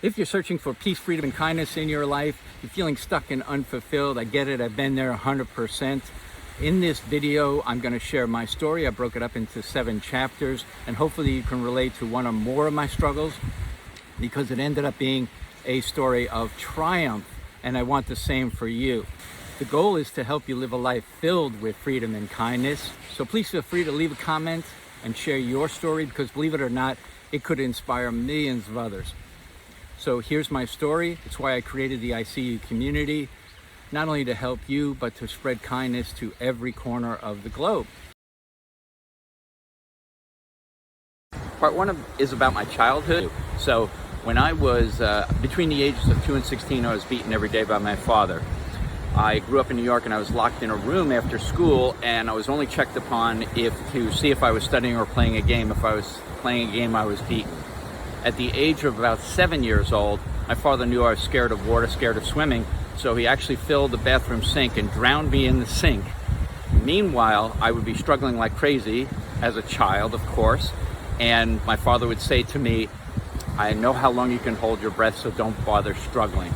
If you're searching for peace, freedom, and kindness in your life, you're feeling stuck and unfulfilled, I get it, I've been there 100%. In this video, I'm going to share my story. I broke it up into 7 chapters, and hopefully you can relate to one or more of my struggles, because it ended up being a story of triumph, and I want the same for you. The goal is to help you live a life filled with freedom and kindness. So please feel free to leave a comment and share your story, because believe it or not, it could inspire millions of others. So here's my story. It's why I created the ISeeYou community, not only to help you, but to spread kindness to every corner of the globe. Part 1 is about my childhood. So when I was between the ages of 2 and 16, I was beaten every day by my father. I grew up in New York, and I was locked in a room after school, and I was only checked upon to see if I was studying or playing a game. If I was playing a game, I was beaten. At the age of about 7 years old, my father knew I was scared of water, scared of swimming, so he actually filled the bathroom sink and drowned me in the sink. Meanwhile, I would be struggling like crazy as a child, of course, and my father would say to me, "I know how long you can hold your breath, so don't bother struggling."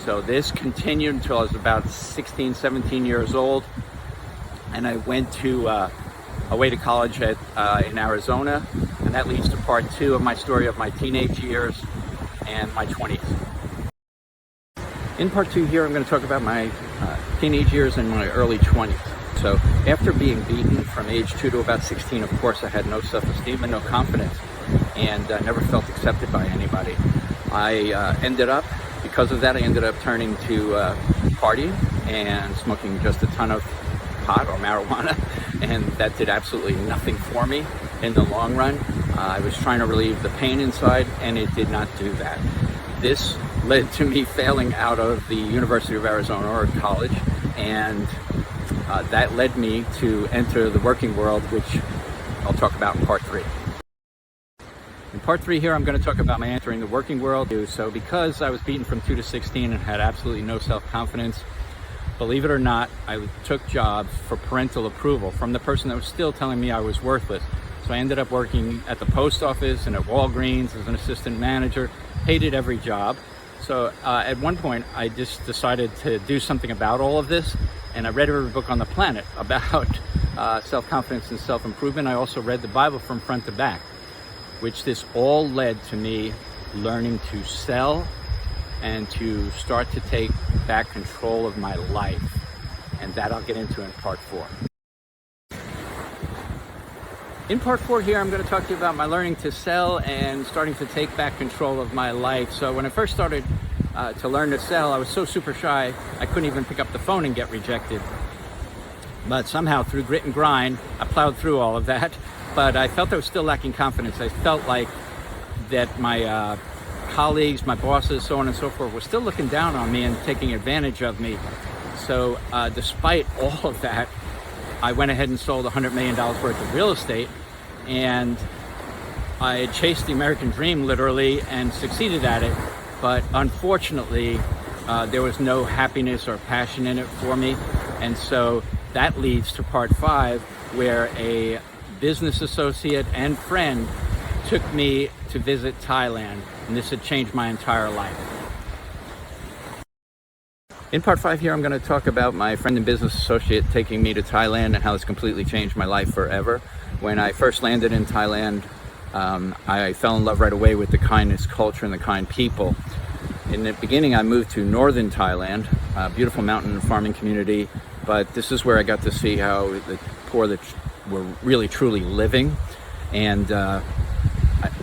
So this continued until I was about 16, 17 years old, and I went away to college in Arizona, and that leads to part 2 of my story of my teenage years and my 20s. In part 2 here, I'm going to talk about my teenage years and my early 20s. So after being beaten from age 2 to about 16, of course, I had no self-esteem and no confidence, and never felt accepted by anybody. Because of that, I ended up turning to partying and smoking just a ton of pot or marijuana, and that did absolutely nothing for me in the long run. I was trying to relieve the pain inside, and it did not do that. This led to me failing out of the University of Arizona, or college, and that led me to enter the working world, which I'll talk about in part 3. In part 3 here, I'm going to talk about my entering the working world. So because I was beaten from 2 to 16 and had absolutely no self-confidence, believe it or not, I took jobs for parental approval from the person that was still telling me I was worthless. So I ended up working at the post office and at Walgreens as an assistant manager, hated every job. So at one point, I just decided to do something about all of this, and I read every book on the planet about self-confidence and self-improvement. I also read the Bible from front to back, which this all led to me learning to sell and to start to take back control of my life. And that I'll get into in part 4. In part 4 here, I'm going to talk to you about my learning to sell and starting to take back control of my life. So when I first started to learn to sell, I was so super shy, I couldn't even pick up the phone and get rejected. But somehow, through grit and grind, I plowed through all of that. But I felt I was still lacking confidence. I felt like that my colleagues, my bosses, so on and so forth, were still looking down on me and taking advantage of me. So despite all of that, I went ahead and sold $100 million worth of real estate, and I had chased the American dream literally and succeeded at it. But unfortunately, there was no happiness or passion in it for me. And so that leads to part 5, where a business associate and friend took me to visit Thailand, and this had changed my entire life. In part 5 here, I'm going to talk about my friend and business associate taking me to Thailand and how this completely changed my life forever. When I first landed in Thailand, I fell in love right away with the kindness culture and the kind people. In the beginning, I moved to northern Thailand, a beautiful mountain and farming community, but this is where I got to see how the poor were really truly living, and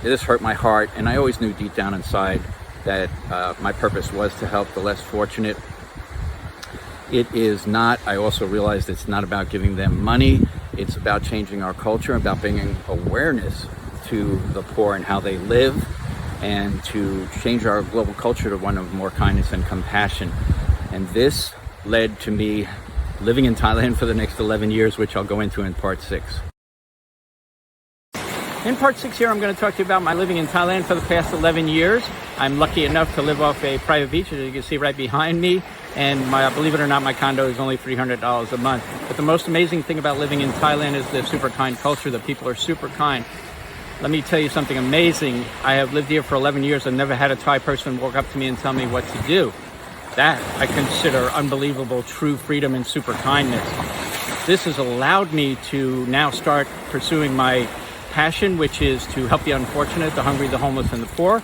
this hurt my heart. And I always knew deep down inside that my purpose was to help the less fortunate. It is not, I also realized it's not about giving them money. It's about changing our culture, about bringing awareness to the poor and how they live, and to change our global culture to one of more kindness and compassion. And this led to me living in Thailand for the next 11 years, which I'll go into in part 6. In part 6 here, I'm going to talk to you about my living in Thailand for the past 11 years. I'm lucky enough to live off a private beach, as you can see right behind me. And believe it or not, my condo is only $300 a month. But the most amazing thing about living in Thailand is the super kind culture. The people are super kind. Let me tell you something amazing. I have lived here for 11 years and never had a Thai person walk up to me and tell me what to do. That I consider unbelievable, true freedom and super kindness. This has allowed me to now start pursuing my passion, which is to help the unfortunate, the hungry, the homeless, and the poor.